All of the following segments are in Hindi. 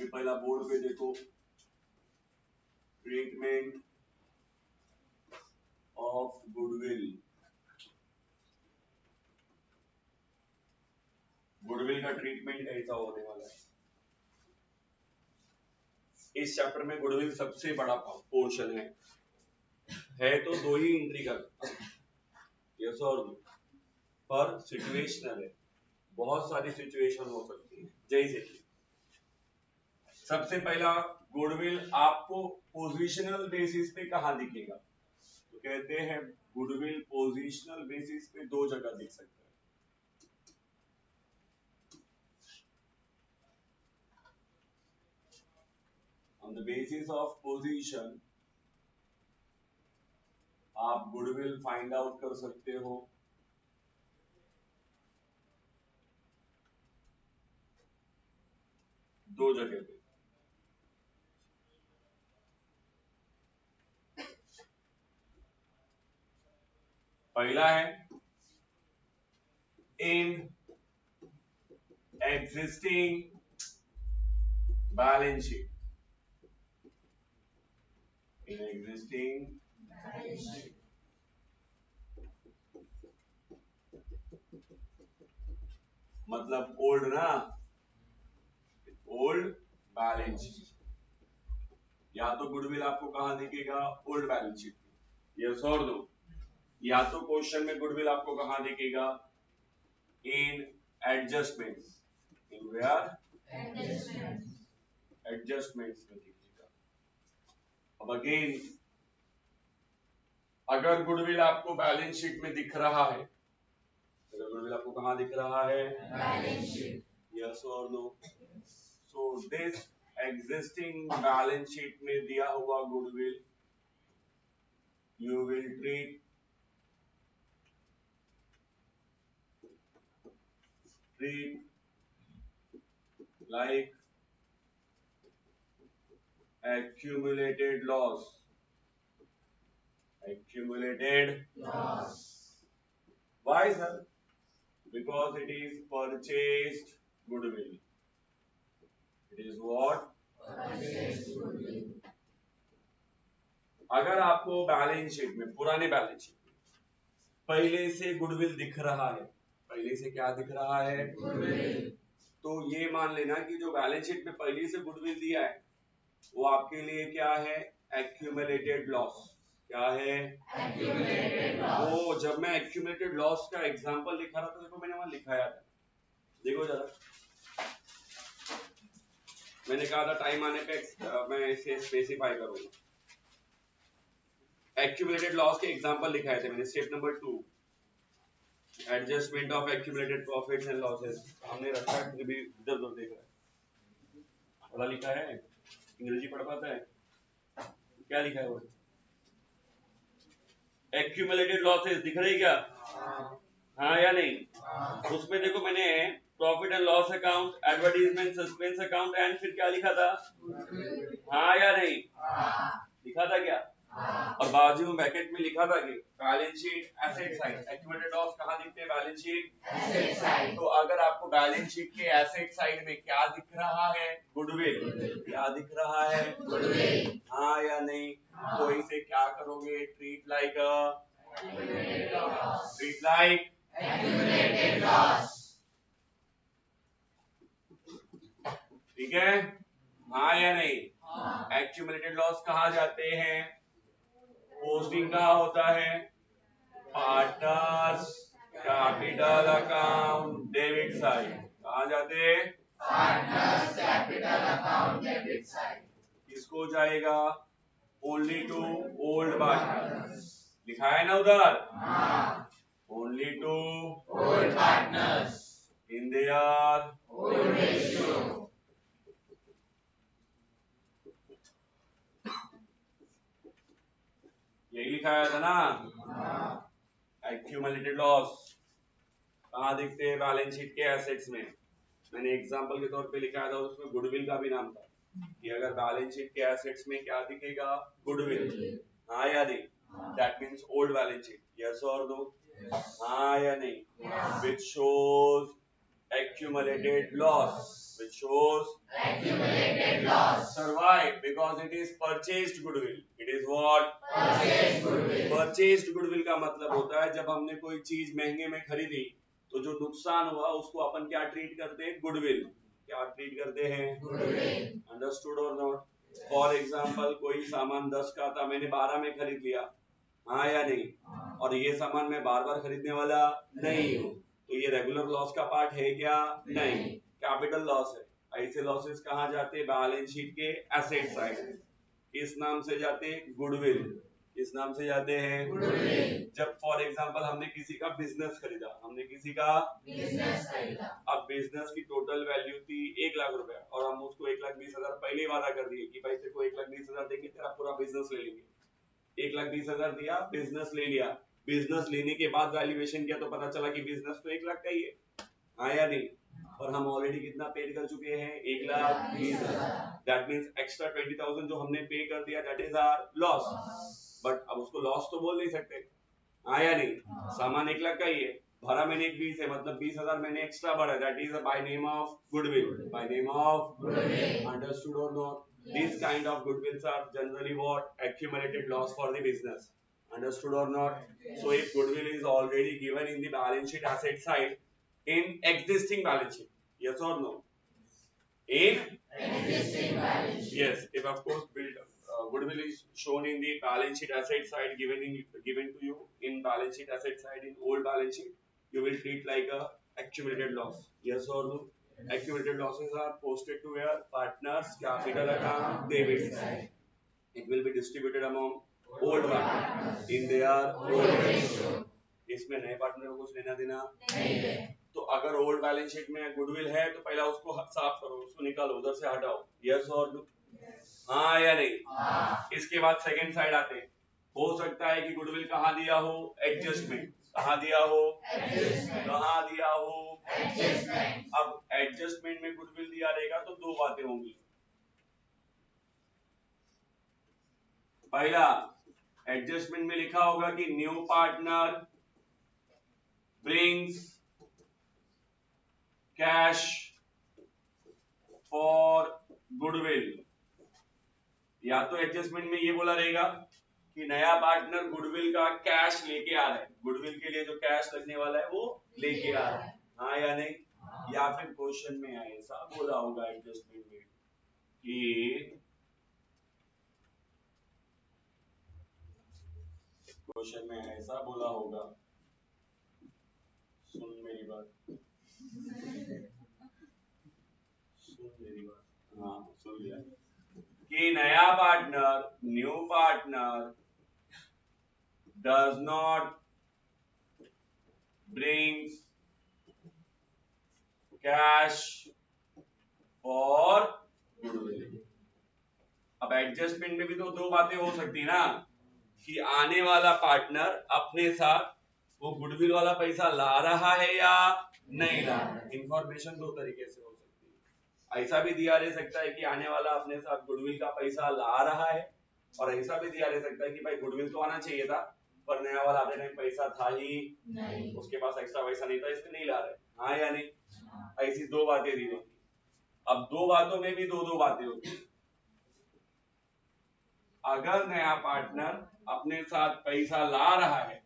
अभी पहला बोर्ड पे देखो, ट्रीटमेंट ऑफ गुडविल। गुडविल का ट्रीटमेंट ऐसा होने वाला है। इस चैप्टर में गुडविल सबसे बड़ा पोर्शन है तो दो ही एंट्री का, यस और नो, पर सिचुएशनल है, बहुत सारी सिचुएशन हो सकती है। जैसे कि सबसे पहला, गुडविल आपको पोजिशनल बेसिस पे कहां दिखेगा? तो कहते हैं गुडविल पोजिशनल बेसिस पे दो जगह दिख सकता है। On the basis of position आप गुडविल फाइंड आउट कर सकते हो दो जगह पे। पहला है in existing balance sheet, in existing balance sheet, मतलब ओल्ड ना, ओल्ड बैलेंस शीट। या तो गुडविल आपको कहां दिखेगा? ओल्ड बैलेंस शीट, यस और नो। या तो क्वेश्चन में गुडविल आपको कहां दिखेगा? इन एडजस्टमेंट्स, इन वेयर एडजस्टमेंट्स में दिखेगा। अब अगेन, अगर गुडविल आपको बैलेंस शीट में दिख रहा है, अगर गुडविल आपको कहां दिख रहा है? बैलेंस शीट, यस और no. So this existing balance sheet में दिया हुआ goodwill you will treat like accumulated loss, accumulated loss. Why sir? Because it is purchased goodwill. It is what? Purchased goodwill. अगर आपको बैलेंस शीट में, पुराने बैलेंस शीट में पहले से गुडविल दिख रहा है, पहले से क्या दिख रहा है? गुडविल। तो ये मान लेना कि जो बैलेंस शीट में पहले से गुडविल दिया है वो आपके लिए क्या है? Accumulated loss. क्या है? Accumulated loss. वो जब मैं एक्यूमुलेटेड लॉस का एग्जांपल लिखा रहा था, देखो मैंने वहां लिखाया था, देखो जरा, मैंने कहा था टाइम आने पे मैं इसे स्पेसिफाई करूंगा। एक्यूमुलेटेड लॉस के एग्जांपल लिखाए थे मैंने, step number 2, adjustment of accumulated profits and losses. हमने रखा है, फिर भी इधर उधर देख रहा है, पढ़ा लिखा है, अंग्रेजी पढ़ पाता है? क्या लिखा है वो? एक्यूमुलेटेड लॉसेस दिख रही क्या? हाँ या नहीं? उसमें देखो मैंने profit and loss account, advertisement, suspense account and फिर क्या लिखा था? हाँ या नहीं? लिखा था क्या? और बाजू में ब्रैकेट में लिखा था कि balance sheet asset side, accumulated loss कहाँ दिखते हैं? Balance sheet asset side. तो अगर आपको बैलेंस शीट के एसेट साइड में क्या दिख रहा है? गुडविल। क्या दिख रहा है? गुडविल। हाँ या नहीं? तो इसे क्या करोगे? Treat like accumulated loss। ठीक है? हाँ या नहीं? एक्यूमुलेटेड लॉस कहाँ जाते हैं? पोस्टिंग कहाँ होता है? Partners capital account debit side. कहाँ जाते हैं? Partners capital account debit side. किसको जाएगा? Only to old partners. लिखा है ना उधर? हाँ। Only to old partners in their old ratio. यही लिखाया था ना? एक्यूमुलेटेड लॉस कहाँ दिखते हैं? बैलेंस शीट के एसेट्स में। मैंने एग्जांपल के तौर पे लिखाया था, उसमें गुडविल का भी नाम था कि अगर बैलेंस शीट के एसेट्स में क्या दिखेगा? गुडविल। हाँ या नहीं? That means old balance sheet, yes और नो? हाँ या नहीं? Which shows accumulated loss। which shows accumulated loss. Sir, why? Because it is purchased goodwill. It is what? Purchased goodwill. Purchased goodwill का मतलब होता है जब हमने कोई चीज महंगे में खरीदी तो जो नुकसान हुआ उसको अपन क्या ट्रीट करते हैं? गुडविल। क्या ट्रीट करते हैं? Goodwill. अंडरस्टूड और नॉट? फॉर एग्जाम्पल कोई सामान 10 का था, मैंने 12 में खरीद लिया, हाँ या नहीं? और ये सामान मैं बार बार खरीदने वाला नहीं हूँ, तो ये रेगुलर लॉस का पार्ट है क्या? नहीं, कैपिटल लॉस है। ऐसे लॉसेस कहाँ जाते हैं? बैलेंस शीट के एसेट साइड। किस नाम से जाते हैं? गुडविल। किस नाम से जाते हैं? Goodwill. जब फॉर एग्जांपल हमने किसी का बिजनेस खरीदा, हमने किसी का Business खरीदा. अब बिजनेस की टोटल वैल्यू थी 1 लाख रुपया और हम उसको 1,20,000 पहले ही वादा कर दिए कि भाई तेरे को 1,20,000 देंगे, तेरा पूरा बिजनेस ले लेंगे। 1,20,000 दिया, बिजनेस ले लिया। बिजनेस लेने के बाद वैल्यूएशन किया तो पता चला कि बिजनेस तो 1 लाख का ही है, हाँ या नहीं? और हम ऑलरेडी कितना पेड कर चुके हैं? 1,20,000। दैट मीन्स एक्स्ट्रा 20,000 जो हमने पे कर दिया, that is our loss. But अब उसको लॉस तो बोल नहीं सकते, हाँ या नहीं? सामान 1 लाख का ही है, भरा मैंने 20 है, मतलब 20,000 मैंने एक्स्ट्रा भरा, that is by name of goodwill. By name of Goodwill. Understood और not? These kind of goodwills are generally what? Accumulated loss for the business. Understood or not? So if goodwill is already given in the balance sheet asset side in existing balance sheet, yes or no? In Existing balance sheet. yes, if of course goodwill is shown in the balance sheet asset side given to you in balance sheet asset side in old balance sheet, you will treat like a accumulated loss. Yes or no? Accumulated losses are posted to where? Partners capital account debit side. It will be distributed among old partners in their old ratio. इसमें नए पार्टनर को कुछ लेना देना नहीं है. तो अगर ओल्ड बैलेंस शीट में गुडविल है तो पहला उसको साफ करो, उसको निकालो, उधर से हटाओ। यस और नो? हाँ या नहीं? हाँ. इसके बाद सेकंड साइड आते हैं। हो सकता है कि गुडविल कहाँ दिया हो? एडजस्टमेंट। कहाँ दिया हो? Adjustment. कहाँ दिया हो? Adjustment. अब एडजस्टमेंट में गुडविल दिया रहेगा तो दो बातें होंगी। पहला, एडजस्टमेंट में लिखा होगा कि new partner brings cash for goodwill. या तो एडजस्टमेंट में ये बोला रहेगा कि नया पार्टनर गुडविल का कैश लेके आ रहा है, गुडविल के लिए जो कैश लगने वाला है वो लेके आ रहा है, हाँ या नहीं? या फिर क्वेश्चन में ऐसा बोला होगा एडजस्टमेंट में कि क्वेश्चन में ऐसा बोला होगा, सुन मेरी बात, हाँ सुन लिया, कि नया partner, new partner does not brings cash for goodwill। अब एडजस्टमेंट में भी तो दो बातें हो सकती ना, कि आने वाला पार्टनर अपने साथ वो गुडविल वाला पैसा ला रहा है या नहीं ला रहा है। इंफॉर्मेशन दो तरीके से हो सकती है, ऐसा भी दिया रह सकता है कि आने वाला अपने साथ गुडविल का पैसा ला रहा है, और ऐसा भी दिया रह सकता है कि भाई गुडविल तो आना चाहिए था पर नया वाला आधे टाइम पैसा था ही नहीं. उसके पास एक्स्ट्रा पैसा नहीं था इसलिए नहीं ला रहे, हाँ या नहीं? ऐसी दो बातें दी रहती। अब दो बातों में भी दो बातें होती। अगर नया पार्टनर अपने साथ पैसा ला रहा है,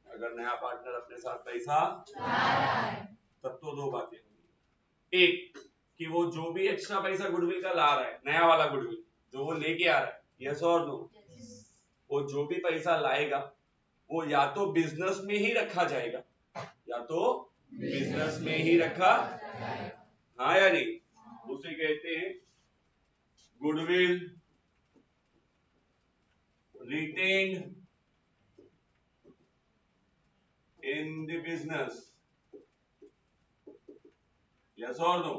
अगर नया पार्टनर अपने साथ पैसा ला रहा है, तब तो दो बातें होंगी। एक कि वो जो भी एक्स्ट्रा पैसा गुडविल का ला रहा है, नया वाला गुडविल जो वो लेके आ रहा है, यस और नो? वो जो भी पैसा लाएगा वो या तो बिजनेस में ही रखा जाएगा, या तो बिजनेस में ही रखा, हाँ या नहीं? उसे कहते हैं goodwill retained in the business, yes or no?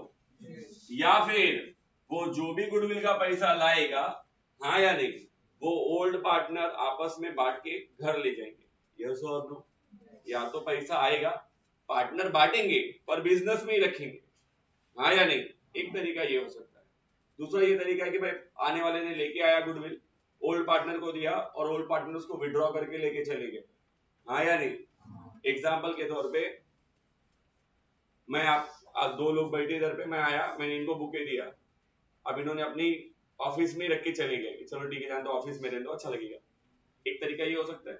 या फिर वो जो भी गुडविल का पैसा लाएगा, हाँ या नहीं, वो ओल्ड पार्टनर आपस में बांट के घर ले जाएंगे, यस और नो? या तो पैसा आएगा, पार्टनर बांटेंगे पर बिजनेस में ही रखेंगे, हाँ या नहीं? एक तरीका ये हो सकता है। दूसरा ये तरीका है कि भाई आने वाले ने लेके आया गुडविल, ओल्ड पार्टनर को दिया और ओल्ड पार्टनर उसको विड्रॉ करके लेके चले गए, हाँ या नहीं? एग्जाम्पल के तौर पे मैं आज 2 लोग बैठे इधर पे, मैं आया, मैंने इनको बुके दिया, अब इन्होंने अपनी ऑफिस में रख के चले गए, चलो ठीक है जान दो, ऑफिस में रहने दो, अच्छा लगेगा। एक तरीका ये हो सकता है।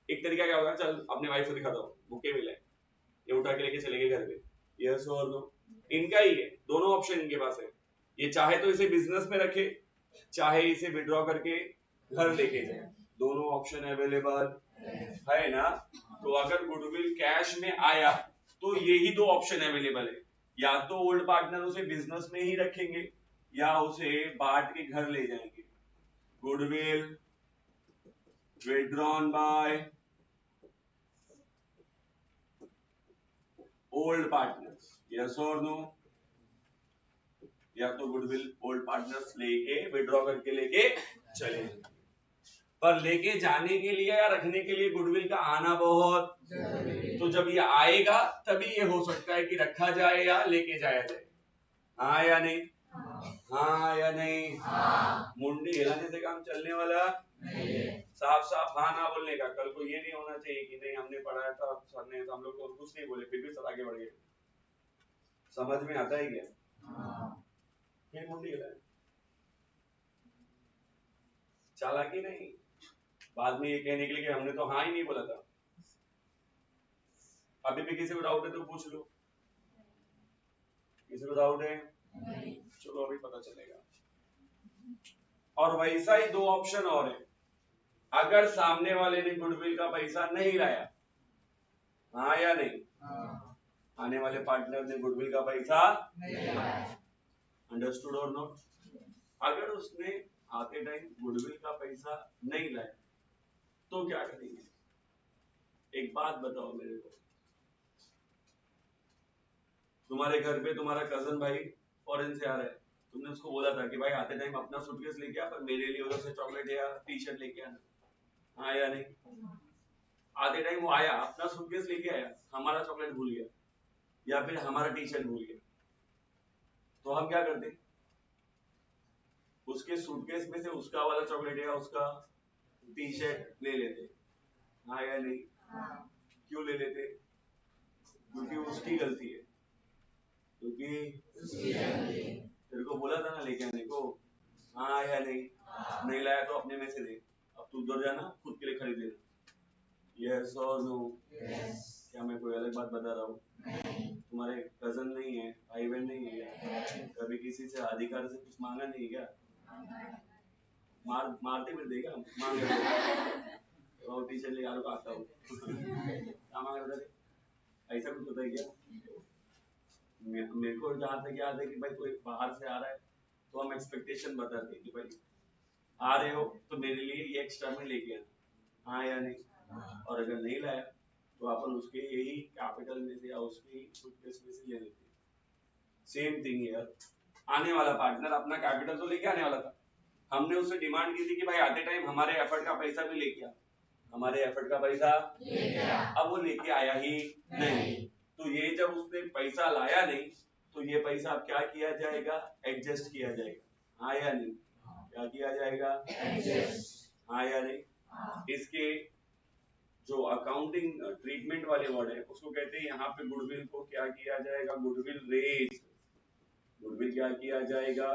एक तरीका क्या होगा, चल अपने वाइफ को दिखा दो, बुके मिले, ये उठा के लेके चले गए घर पे, यस और नो, इनका ही है, दोनों ऑप्शन इनके पास है। ये चाहे तो इसे बिजनेस में रखे, चाहे इसे विड्रॉ करके घर लेके जाए, दोनों ऑप्शन अवेलेबल है ना। तो अगर गुडविल कैश में आया तो यही 2 ऑप्शन अवेलेबल है, या तो ओल्ड पार्टनर उसे बिजनेस में ही रखेंगे या उसे बांट के घर ले जाएंगे। Goodwill withdrawn by old partners, yes or no? या तो गुडविल ओल्ड पार्टनर्स लेके विड्रॉ करके लेके चले, पर लेके जाने के लिए या रखने के लिए गुडविल का आना बहुत, तो जब ये आएगा तभी ये हो सकता है कि रखा जाए या लेके जाया जाए, हाँ या नहीं, हाँ या नहीं, मुंडी हिलाने से काम चलने वाला साफ साफ हाँ ना बोलने का। कल को ये नहीं होना चाहिए कि नहीं हमने पढ़ाया था सर ने, हम लोग को कुछ नहीं बोले, फिर भी सर आगे बढ़ गए। समझ में आता है क्या? फिर मुंडी हिलाए, चालाकी नहीं, बाद में ये कहने के लिए कि हमने तो हाँ ही नहीं बोला था। अभी भी किसी को डाउट है तो पूछ लो, किसी को डाउट है? चलो अभी पता चलेगा। और वैसा ही 2 ऑप्शन और है, अगर सामने वाले ने गुडविल का पैसा नहीं लाया, हाँ या नहीं, आने वाले पार्टनर ने गुडविल का पैसा नहीं लाया, अंडरस्टूड और नॉट? अगर उसने आते टाइम गुडविल का पैसा नहीं लाया तो क्या करेंगे? एक बात बताओ मेरे को, तुम्हारे घर पे तुम्हारा कजन भाई फॉरेन से आ रहा है, तुमने उसको बोला था कि भाई आते टाइम अपना सूटकेस लेके आ, पर मेरे लिए उधर से चॉकलेट या टी शर्ट लेके आना, हाँ या नहीं? आते टाइम वो आया, अपना सूटकेस लेके आया, हमारा चॉकलेट भूल गया या फिर हमारा टी शर्ट भूल गया, तो हम क्या करते? उसके सूटकेस में से उसका वाला चॉकलेट या उसका टी शर्ट ले लेते, हाँ या नहीं? क्यों ले लेते? क्योंकि उसकी गलती है, क्योंकि तेरे को बोला था ना लेके आने को, हाँ या नहीं? नहीं लाया तो अपने में से दे, अब तू उधर जाना खुद के लिए खरीद लेना, यस और नो? क्या मैं कोई अलग बात बता रहा हूँ? तुम्हारे कजन नहीं है, भाई बहन नहीं है, कभी किसी से अधिकार से कुछ मांगा नहीं क्या? मारते फिर देगा, मांग टी शर्ट लेके आता हूँ क्या मांग रहा था? ऐसा कुछ होता है क्या? मेरे को जहाँ तक याद है कि भाई कोई बाहर से आ रहा है तो हम एक्सपेक्टेशन बताते हैं कि भाई आ रहे हो तो मेरे लिए ये एक्स्ट्रा में लेके आना, हाँ या नहीं? और अगर नहीं लाया तो अपन उसके यही कैपिटल में से या उसके सूटकेस में से ले लेते हैं। सेम थिंग यार, आने वाला पार्टनर अपना कैपिटल तो लेके आने वाला था, हमने उससे डिमांड की थी कि भाई आते टाइम हमारे एफर्ट का पैसा भी लेके आ, हमारे एफर्ट का पैसा अब वो लेके आया ही नहीं, तो ये जब उसने पैसा लाया नहीं तो ये पैसा अब क्या किया जाएगा? एडजस्ट किया जाएगा, हाँ या नहीं? क्या किया जाएगा? हाँ या नहीं? इसके जो अकाउंटिंग ट्रीटमेंट वाले वर्ड है उसको कहते हैं यहाँ पे गुडविल को क्या किया जाएगा? Goodwill raise. गुडविल क्या किया जाएगा?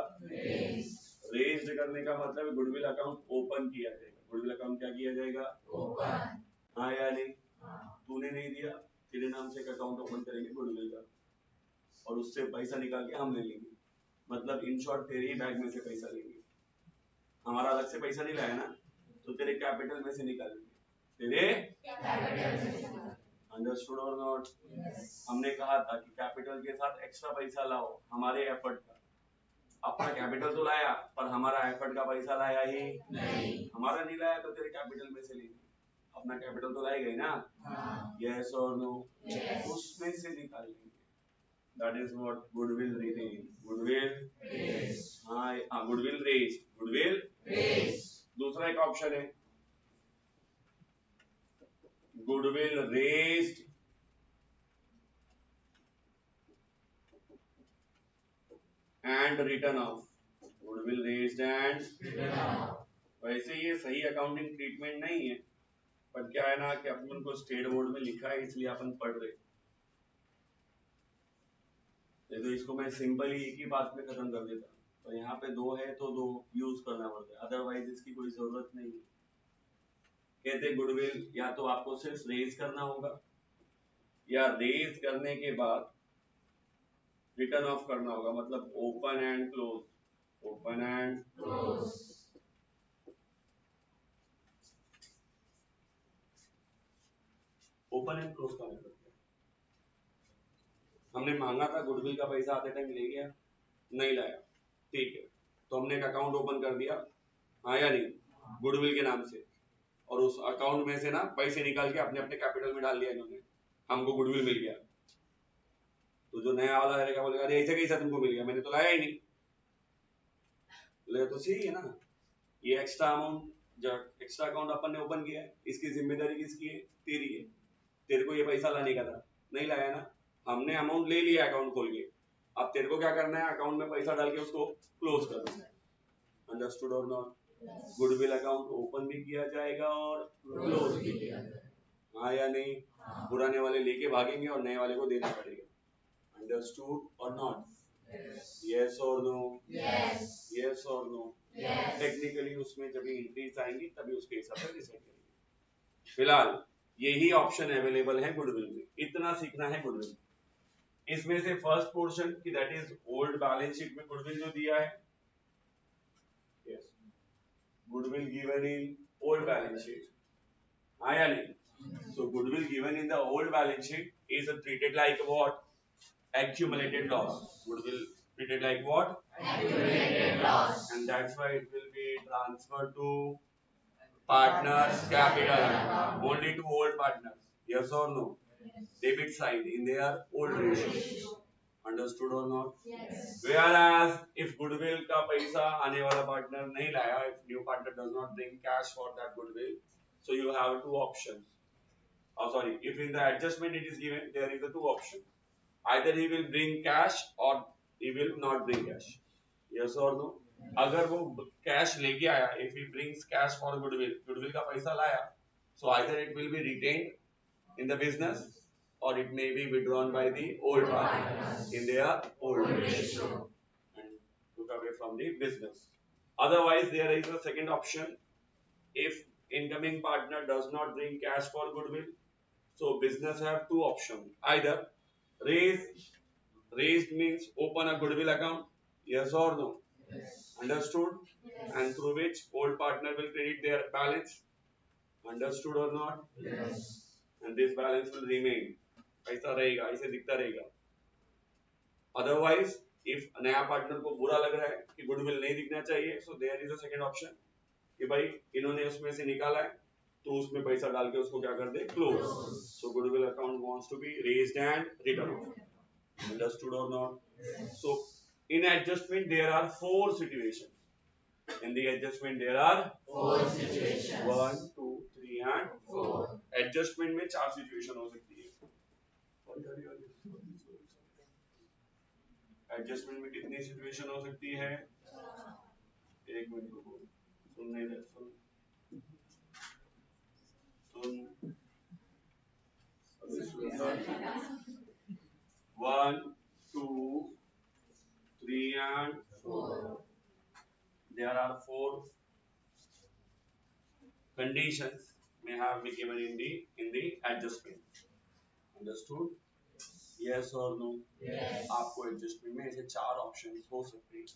रेज्ड करने का मतलब है गुडविल अकाउंट ओपन किया जाएगा। गुडविल अकाउंट क्या किया जाएगा? ओपन, हाँ या नहीं? तूने नहीं दिया, तेरे नाम से एक अकाउंट ओपन करेंगे गुडविल का और उससे पैसा निकाल के हम ले लेंगे, मतलब इन शॉर्ट तेरे ही बैग में से पैसा लेंगे, हमारा अलग से पैसा नहीं लाया ना, तो तेरे कैपिटल में से निकालेंगे, तेरे अंडरस्टूड और नॉट? हमने कहा था कि कैपिटल के साथ एक्स्ट्रा पैसा लाओ हमारे एफर्ट का, अपना कैपिटल तो लाया पर हमारा एफर्ट का पैसा लाया ही नहीं, हमारा नहीं लाया तो तेरे कैपिटल में से लेंगे, अपना कैपिटल तो लाएगा ही ना, यस और नो? उसमें से निकाल लेंगे, that is what goodwill raise. Goodwill, हाँ गुडविल रेज, गुडविल दूसरा एक ऑप्शन है goodwill raised and written off, goodwill raised and written off. वैसे ये सही अकाउंटिंग ट्रीटमेंट नहीं है, पर क्या है ना कि अपन को स्टेट बोर्ड में लिखा है इसलिए अपन पढ़ रहे। नहीं तो इसको मैं सिंपली एक ही बात में खत्म कर देता, तो यहाँ पे दो है तो दो यूज करना पड़ता है, अदरवाइज इसकी कोई जरूरत नहीं है। कहते गुडविल या तो आपको सिर्फ रेज करना होगा या रेज करने के बाद रिटर्न ऑफ करना होगा, मतलब open and close, open and Close. Open and close का मतलब क्या है? हमने मांगा था गुडविल का पैसा, आते टाइम ले गया, नहीं लाया, ठीक है, तो हमने एक अकाउंट ओपन कर दिया, हाँ या नहीं, गुडविल के नाम से, और उस अकाउंट में से ना पैसे निकाल के अपने अपने कैपिटल में डाल लिया इन्होंने, हमको गुडविल मिल गया। तो जो नया वाला रहेगा बोलेगा अरे ऐसे कैसा तुमको मिल गया, मैंने तो लाया ही नहीं। ले तो सही है ना, ये एक्स्ट्रा अमाउंट, जब एक्स्ट्रा अकाउंट अपन ने ओपन किया है, इसकी जिम्मेदारी किसकी है? तेरी है, तेरे को ये पैसा लाने का था, नहीं लाया ना, हमने अमाउंट ले लिया अकाउंट खोल के, अब तेरे को क्या करना है, अकाउंट में पैसा डाल के उसको क्लोज करना है। अंडरस्टूड और नॉट? गुडविल अकाउंट ओपन भी किया जाएगा और क्लोज भी किया जाएगा, हाँ या नहीं? पुराने वाले लेके भागेंगे और नए वाले को देना पड़ेगा। अंडरस्टूड और नॉट? यस और नो? Yes. यस और नो? Yes. टेक्निकली उसमें जब एंट्रीज आएंगी तभी उसके हिसाब से डिसाइड करेंगे। फिलहाल यही ऑप्शन अवेलेबल है गुडविल में, इतना सीखना है गुडविल। इसमें से फर्स्ट पोर्शन की that is old balance sheet में गुडविल जो दिया है, yes, goodwill given in old balance sheet, हाँ या नहीं? So goodwill given in the old balance sheet is treated like what? Accumulated loss. Goodwill treated like what? Accumulated loss. And that's why it will be transferred to partners capital account, only to old partners. Yes or no? Debit side in their old ratio. Understood or not? Yes. Whereas if goodwill का पैसा आने वाला partner नहीं लाया, if new partner does not bring cash for that goodwill, so you have two options. Oh, sorry, if in the adjustment it is given, there is a two options. Either he will bring cash or he will not bring cash. Yes or no? अगर वो कैश लेके आया, if he brings cash for goodwill, goodwill का पैसा लाया, so either it will be retained in the business or it may be withdrawn by the old partners in their old ratio and took away from the business. Otherwise, there is a second option. If incoming partner does not bring cash for goodwill, so business have two options. Either raised means open a goodwill account, yes or no? Yes. Understood? Yes. And through which old partner will credit their balance. Understood or not? Yes. And this balance will remain. ऐसा रहेगा, ऐसे दिखता रहेगा. Otherwise, if नया पार्टनर को बुरा लग रहा है कि गुडविल नहीं दिखना चाहिए, so there is a second option कि भाई इन्होंने उसमें से निकाला है, तो उसमें पैसा डाल के उसको क्या कर दे? Close. So goodwill account wants to be raised and written off. Understood or not? So in adjustment there are four situations. In the adjustment there are Four situations. 1, 2, 3 and 4. adjustment में चार situation हो सकती है. एडजस्टमेंट में कितनी सिचुएशन हो सकती है? एक मिनट रुको, सुनने दे, सुन 1, 2, 3 and 4. There are 4 conditions may have been given in the adjustment. Understood? Yes or no? Yes. आपको एडजस्टमेंट में ऐसे 4 ऑप्शंस हो सकते हैं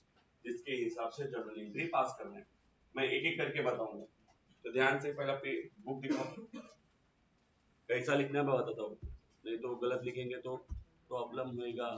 जिसके हिसाब से जर्नल एंट्री पास करना है. मैं एक एक करके बताऊंगा, तो ध्यान से पहला बुक दिखाओ, कैसा लिखना है मैं बताता हूँ, नहीं तो गलत लिखेंगे तो प्रॉब्लम होएगा.